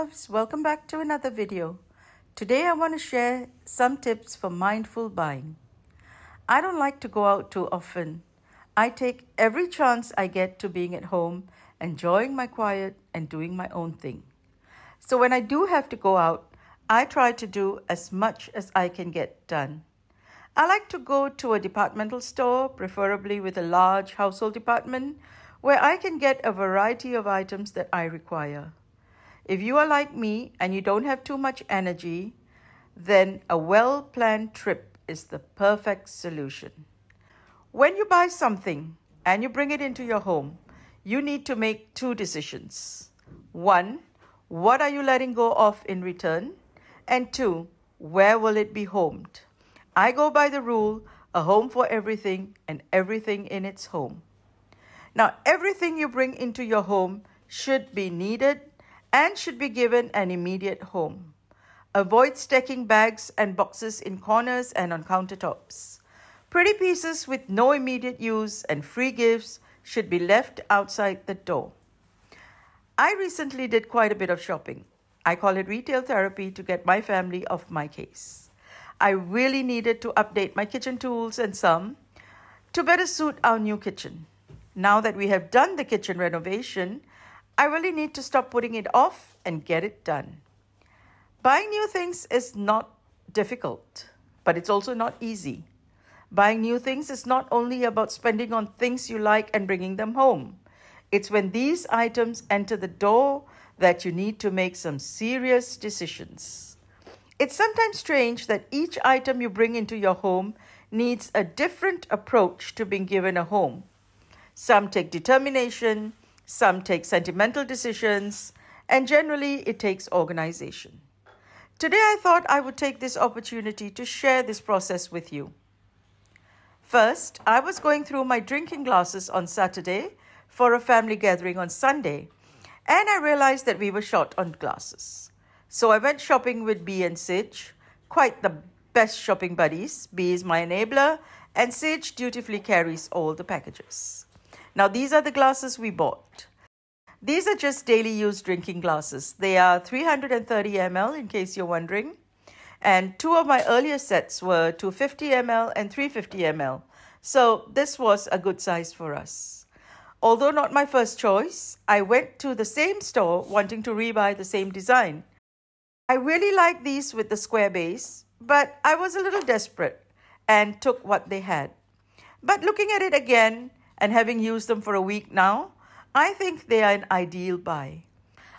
loves, welcome back to another video. Today I want to share some tips for mindful buying. I don't like to go out too often. I take every chance I get to being at home, enjoying my quiet and doing my own thing. So when I do have to go out, I try to do as much as I can get done. I like to go to a departmental store, preferably with a large household department, where I can get a variety of items that I require. If you are like me and you don't have too much energy, then a well-planned trip is the perfect solution. When you buy something and you bring it into your home, you need to make two decisions. One, what are you letting go of in return? And two, where will it be homed? I go by the rule, a home for everything and everything in its home. Now, everything you bring into your home should be needed and should be given an immediate home. Avoid stacking bags and boxes in corners and on countertops. Pretty pieces with no immediate use and free gifts should be left outside the door. I recently did quite a bit of shopping. I call it retail therapy to get my family off my case. I really needed to update my kitchen tools and some to better suit our new kitchen. Now that we have done the kitchen renovation, I really need to stop putting it off and get it done. Buying new things is not difficult, but it's also not easy. Buying new things is not only about spending on things you like and bringing them home. It's when these items enter the door that you need to make some serious decisions. It's sometimes strange that each item you bring into your home needs a different approach to being given a home. Some take determination, some take sentimental decisions, and generally it takes organization. Today I thought I would take this opportunity to share this process with you. First, I was going through my drinking glasses on Saturday for a family gathering on Sunday, and I realized that we were short on glasses. So I went shopping with B and Sidge, quite the best shopping buddies. B is my enabler, and Sidge dutifully carries all the packages. Now, these are the glasses we bought. These are just daily use drinking glasses. They are 330 ml, in case you're wondering. And two of my earlier sets were 250 ml and 350 ml. So this was a good size for us. Although not my first choice, I went to the same store wanting to rebuy the same design. I really like these with the square base, but I was a little desperate and took what they had. But looking at it again, and having used them for a week now, I think they are an ideal buy.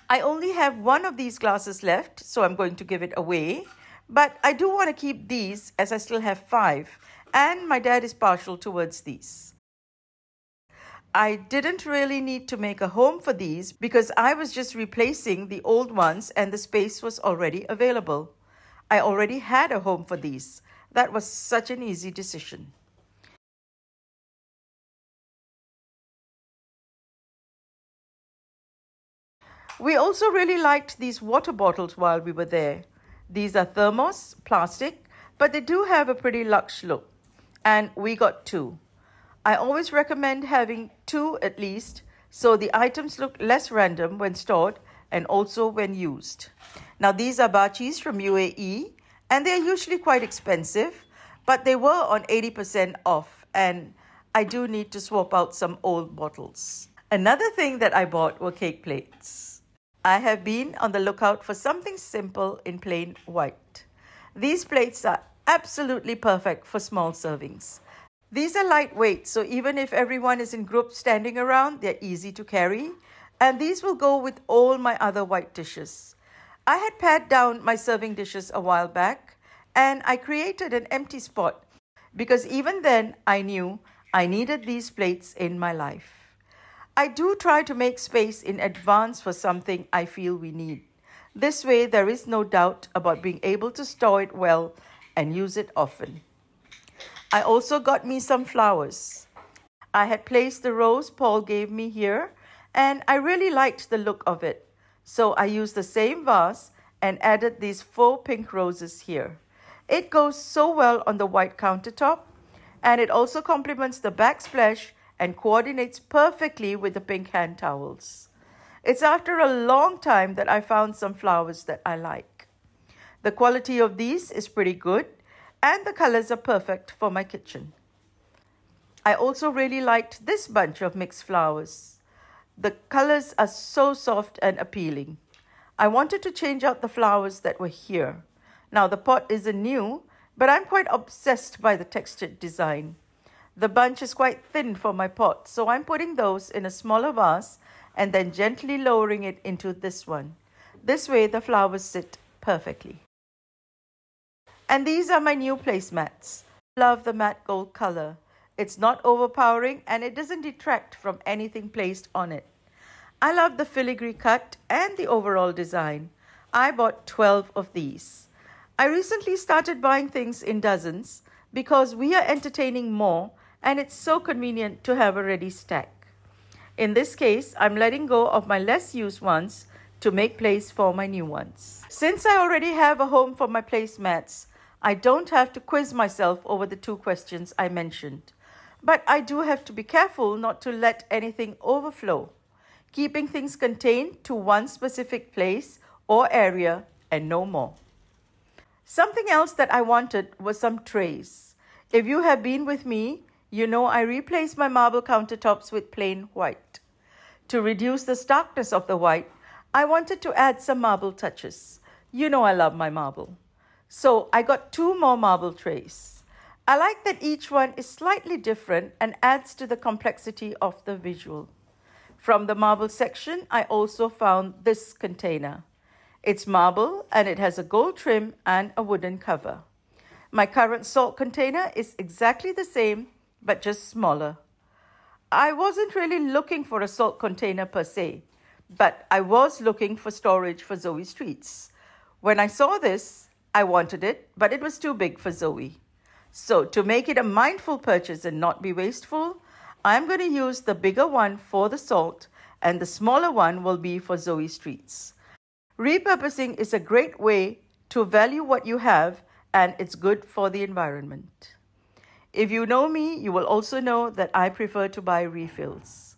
I only have one of these glasses left, so I'm going to give it away. But I do want to keep these as I still have 5, and my dad is partial towards these. I didn't really need to make a home for these because I was just replacing the old ones and the space was already available. I already had a home for these. That was such an easy decision. We also really liked these water bottles while we were there. These are thermos, plastic, but they do have a pretty luxe look. And we got 2. I always recommend having 2 at least, so the items look less random when stored and also when used. Now, these are bachis from UAE, and they're usually quite expensive, but they were on 80% off, and I do need to swap out some old bottles. Another thing that I bought were cake plates. I have been on the lookout for something simple in plain white. These plates are absolutely perfect for small servings. These are lightweight, so even if everyone is in groups standing around, they're easy to carry. And these will go with all my other white dishes. I had pared down my serving dishes a while back, and I created an empty spot because even then I knew I needed these plates in my life. I do try to make space in advance for something I feel we need. This way, there is no doubt about being able to store it well and use it often. I also got me some flowers. I had placed the rose Paul gave me here, and I really liked the look of it. So I used the same vase and added these 4 pink roses here. It goes so well on the white countertop, and it also complements the backsplash and coordinates perfectly with the pink hand towels. It's after a long time that I found some flowers that I like. The quality of these is pretty good, and the colors are perfect for my kitchen. I also really liked this bunch of mixed flowers. The colors are so soft and appealing. I wanted to change out the flowers that were here. Now the pot isn't new, but I'm quite obsessed by the textured design. The bunch is quite thin for my pot, so I'm putting those in a smaller vase and then gently lowering it into this one. This way the flowers sit perfectly. And these are my new placemats. Love the matte gold color. It's not overpowering and it doesn't detract from anything placed on it. I love the filigree cut and the overall design. I bought 12 of these. I recently started buying things in dozens because we are entertaining more and it's so convenient to have a ready stack. In this case, I'm letting go of my less used ones to make place for my new ones. Since I already have a home for my placemats, I don't have to quiz myself over the 2 questions I mentioned. But I do have to be careful not to let anything overflow, keeping things contained to one specific place or area and no more. Something else that I wanted was some trays. If you have been with me, you know I replaced my marble countertops with plain white. To reduce the starkness of the white, I wanted to add some marble touches. You know I love my marble. So I got 2 more marble trays. I like that each one is slightly different and adds to the complexity of the visual. From the marble section, I also found this container. It's marble and it has a gold trim and a wooden cover. My current salt container is exactly the same, but just smaller. I wasn't really looking for a salt container per se, but I was looking for storage for Zoe's treats. When I saw this, I wanted it, but it was too big for Zoe. So to make it a mindful purchase and not be wasteful, I'm going to use the bigger one for the salt and the smaller one will be for Zoe's treats. Repurposing is a great way to value what you have and it's good for the environment. If you know me, you will also know that I prefer to buy refills.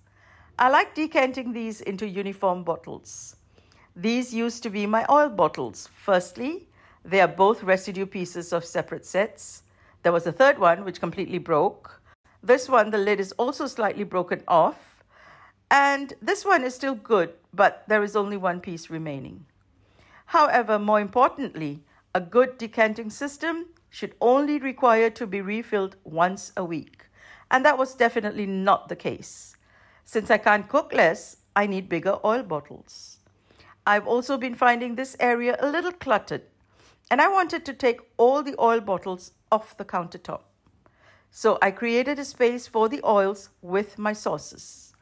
I like decanting these into uniform bottles. These used to be my oil bottles. Firstly, they are both residue pieces of separate sets. There was a third one which completely broke. This one, the lid is also slightly broken off. And this one is still good, but there is only one piece remaining. However, more importantly, a good decanting system should only require to be refilled once a week. And that was definitely not the case. Since I can't cook less, I need bigger oil bottles. I've also been finding this area a little cluttered, and I wanted to take all the oil bottles off the countertop. So I created a space for the oils with my sauces.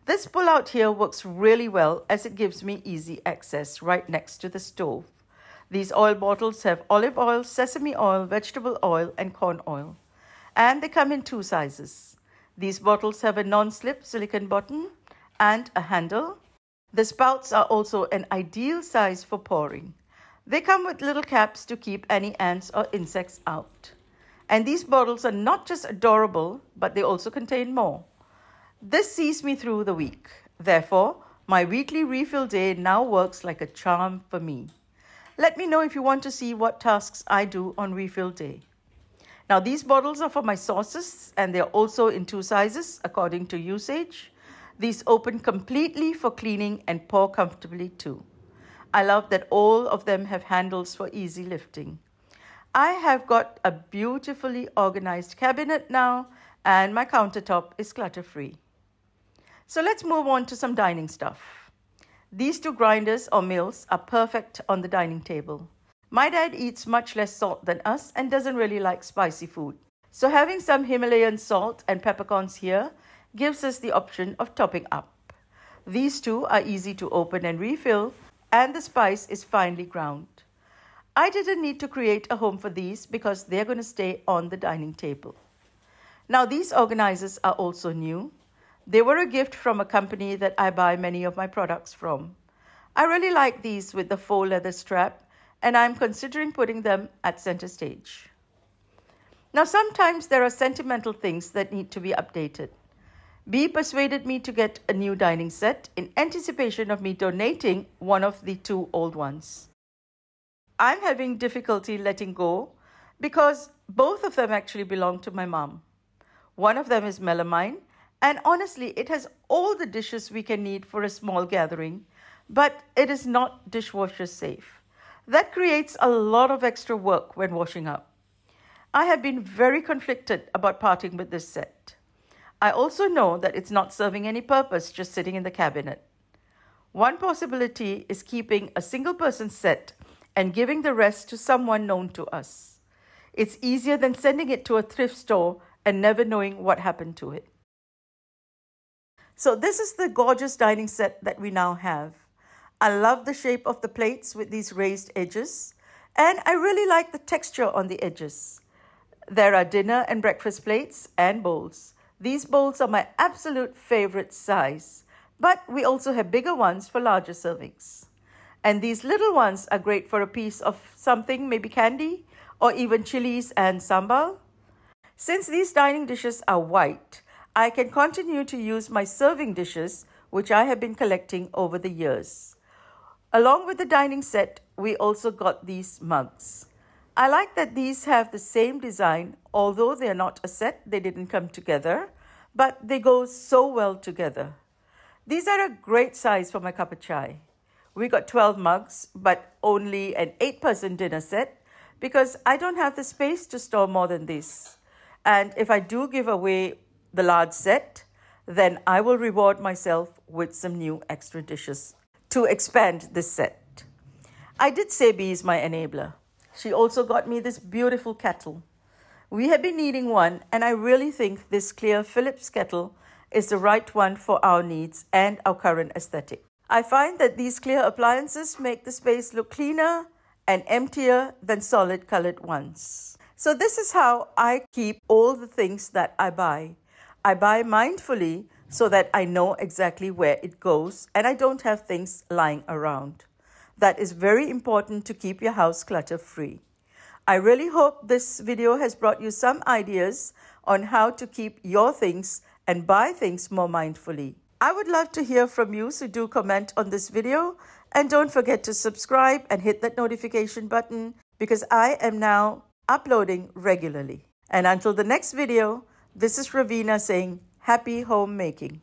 This pull-out here works really well as it gives me easy access right next to the stove. These oil bottles have olive oil, sesame oil, vegetable oil, and corn oil. And they come in 2 sizes. These bottles have a non-slip silicone button and a handle. The spouts are also an ideal size for pouring. They come with little caps to keep any ants or insects out. And these bottles are not just adorable, but they also contain more. This sees me through the week. Therefore, my weekly refill day now works like a charm for me. Let me know if you want to see what tasks I do on refill day. Now, these bottles are for my sauces and they're also in 2 sizes according to usage. These open completely for cleaning and pour comfortably too. I love that all of them have handles for easy lifting. I have got a beautifully organized cabinet now and my countertop is clutter-free. So let's move on to some dining stuff. These 2 grinders or mills are perfect on the dining table. My dad eats much less salt than us and doesn't really like spicy food. So having some Himalayan salt and peppercorns here gives us the option of topping up. These 2 are easy to open and refill, and the spice is finely ground. I didn't need to create a home for these because they're going to stay on the dining table. Now, these organizers are also new. They were a gift from a company that I buy many of my products from. I really like these with the faux leather strap, and I'm considering putting them at center stage. Now, sometimes there are sentimental things that need to be updated. B persuaded me to get a new dining set in anticipation of me donating one of the 2 old ones. I'm having difficulty letting go because both of them actually belong to my mom. One of them is melamine, and honestly, it has all the dishes we can need for a small gathering, but it is not dishwasher safe. That creates a lot of extra work when washing up. I have been very conflicted about parting with this set. I also know that it's not serving any purpose just sitting in the cabinet. One possibility is keeping a single person set and giving the rest to someone known to us. It's easier than sending it to a thrift store and never knowing what happened to it. So this is the gorgeous dining set that we now have. I love the shape of the plates with these raised edges, and I really like the texture on the edges. There are dinner and breakfast plates and bowls. These bowls are my absolute favorite size, but we also have bigger ones for larger servings. And these little ones are great for a piece of something, maybe candy, or even chilies and sambal. Since these dining dishes are white, I can continue to use my serving dishes, which I have been collecting over the years. Along with the dining set, we also got these mugs. I like that these have the same design, although they are not a set, they didn't come together, but they go so well together. These are a great size for my cup of chai. We got 12 mugs, but only an 8-person dinner set because I don't have the space to store more than this. And if I do give away the large set, then I will reward myself with some new extra dishes to expand this set. I did say B is my enabler. She also got me this beautiful kettle. We have been needing one, and I really think this clear Philips kettle is the right one for our needs and our current aesthetic. I find that these clear appliances make the space look cleaner and emptier than solid colored ones. So this is how I keep all the things that I buy. I buy mindfully so that I know exactly where it goes and I don't have things lying around. That is very important to keep your house clutter-free. I really hope this video has brought you some ideas on how to keep your things and buy things more mindfully. I would love to hear from you, so do comment on this video and don't forget to subscribe and hit that notification button because I am now uploading regularly. And until the next video, this is Raveena saying happy homemaking.